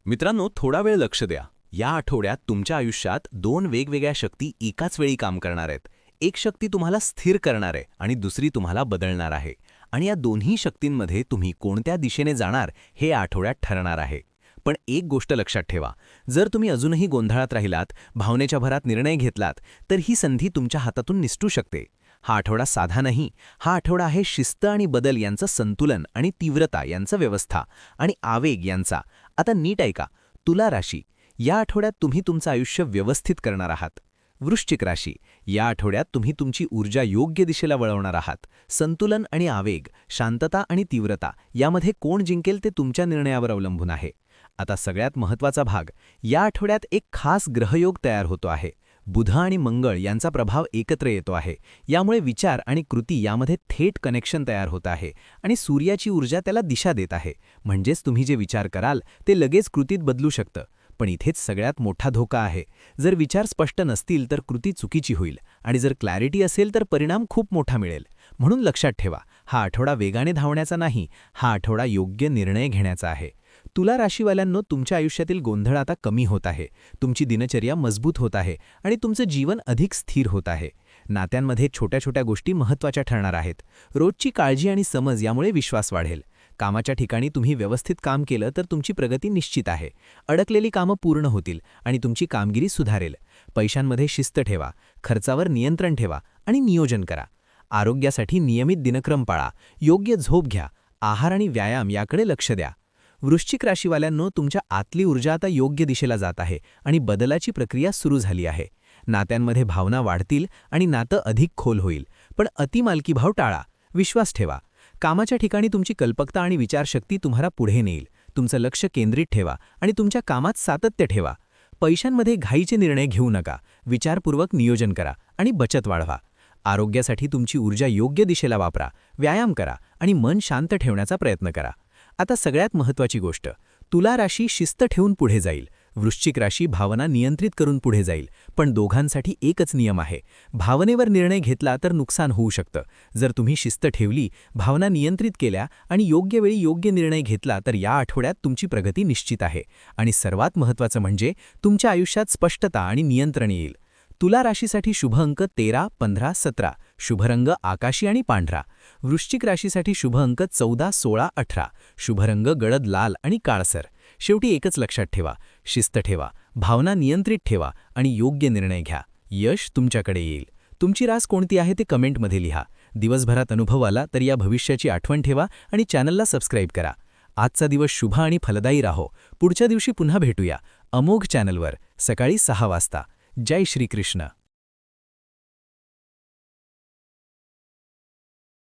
मित्रांनो, थोडा वेळ लक्ष द्या. या आठवड्यात तुमच्या आयुष्यात दोन वेगवेगळ्या शक्ती एकाच वेळी काम करणार आहेत. एक शक्ती तुम्हाला स्थिर करणार आहे आणि दुसरी तुम्हाला बदलणार आहे. आणि या दोन्ही शक्तींमध्ये तुम्ही कोणत्या दिशेने जाणार हे या आठवड्यात ठरणार आहे. पण एक गोष्ट लक्षात ठेवा, जर तुम्ही अजूनही गोंधळात राहिलात, भावनेच्या भरात निर्णय घेतलात, तर ही संधी तुमच्या हातातून निसटू शकते. हा आठवडा साधा नाही. हा आठवडा आहे शिस्त आणि बदल यांचं संतुलन आणि तीव्रता यांचं व्यवस्था आणि आवेग यांचा. आता नीट ऐका. तुला राशी, या आठवड्यात तुम्ही तुमचं आयुष्य व्यवस्थित करणार आहात. वृश्चिक राशी, या आठवड्यात तुम्ही तुमची ऊर्जा योग्य दिशेला वळवणार आहात. संतुलन आणि आवेग, शांतता आणि तीव्रता यामध्ये कोण जिंकेल ते तुमच्या निर्णयावर अवलंबून आहे. आता सगळ्यात महत्त्वाचा भाग, या आठवड्यात एक खास ग्रहयोग तयार होतो आहे. बुध आणि मंगळ यांचा प्रभाव एकत्र येतो आहे. यामुळे विचार आणि कृती यामध्ये थेट कनेक्शन तयार होत आहे आणि सूर्याची ऊर्जा त्याला दिशा देत आहे. म्हणजेच तुम्ही जे विचार कराल ते लगेच कृतीत बदलू शकतं. पण इथेच सगळ्यात मोठा धोका आहे. जर विचार स्पष्ट नसतील तर कृती चुकीची होईल आणि जर क्लॅरिटी असेल तर परिणाम खूप मोठा मिळेल. म्हणून लक्षात ठेवा, हा आठवडा वेगाने धावण्याचा नाही, हा आठवडा योग्य निर्णय घेण्याचा आहे. तुला राशीवाल्यांनो, तुमच्या आयुष्यातील गोंधळ आता कमी होत आहे. तुमची दिनचर्या मजबूत होत आहे आणि तुमचं जीवन अधिक स्थिर होत आहे. नात्यांमध्ये छोट्या छोट्या गोष्टी महत्त्वाच्या ठरणार आहेत. रोजची काळजी आणि समज यामुळे विश्वास वाढेल. कामाच्या ठिकाणी तुम्ही व्यवस्थित काम केलं तर तुमची प्रगती निश्चित आहे. अडकलेली कामं पूर्ण होतील आणि तुमची कामगिरी सुधारेल. पैशांमध्ये शिस्त ठेवा, खर्चावर नियंत्रण ठेवा आणि नियोजन करा. आरोग्यासाठी नियमित दिनक्रम पाळा, योग्य झोप घ्या, आहार आणि व्यायाम याकडे लक्ष द्या. वृश्चिक राशीवाल्यांनो, तुमच्या आतली ऊर्जा आता योग्य दिशेला जात आहे आणि बदलाची प्रक्रिया सुरू झाली आहे. नात्यांमध्ये भावना वाढतील आणि नातं अधिक खोल होईल. पण अतिमालकीभाव टाळा, विश्वास ठेवा. कामाच्या ठिकाणी तुमची कल्पकता आणि विचारशक्ती तुम्हाला पुढे नेईल. तुमचं लक्ष केंद्रित ठेवा आणि तुमच्या कामात सातत्य ठेवा. पैशांमध्ये घाईचे निर्णय घेऊ नका, विचारपूर्वक नियोजन करा आणि बचत वाढवा. आरोग्यासाठी तुमची ऊर्जा योग्य दिशेला वापरा, व्यायाम करा आणि मन शांत ठेवण्याचा प्रयत्न करा. आता सगळ्यात महत्त्वाची गोष्ट, तुला राशी शिस्त ठेवून पुढे जाईल, वृश्चिक राशी भावना नियंत्रित करून पुढे जाईल. पण दोघांसाठी एकच नियम आहे, भावनेवर निर्णय घेतला तर नुकसान होऊ शकतं. जर तुम्ही शिस्त ठेवली, भावना नियंत्रित केल्या आणि योग्य वेळी योग्य निर्णय घेतला तर या आठवड्यात तुमची प्रगती निश्चित आहे. आणि सर्वात महत्त्वाचं म्हणजे तुमच्या आयुष्यात स्पष्टता आणि नियंत्रण येईल. तुला राशीसाठी शुभ अंक 13, 15, 17, शुभ रंग आकाशी आणि पांढरा. वृश्चिक राशीसाठी शुभ अंक 14, 16, 18, शुभ रंग गडद लाल आणि काळसर. शेवटी एकच लक्षात ठेवा, शिस्त ठेवा, भावना नियंत्रित ठेवा आणि योग्य निर्णय घ्या. यश तुमच्याकडे येईल. तुमची रास कोणती आहे ते कमेंटमध्ये लिहा. दिवसभरात अनुभव आला तर या भविष्याची आठवण ठेवा आणि चॅनलला सबस्क्राईब करा. आजचा दिवस शुभ आणि फलदायी राहो. पुढच्या दिवशी पुन्हा भेटूया अमोघ चॅनलवर सकाळी 6 वाजता. जय श्री कृष्ण.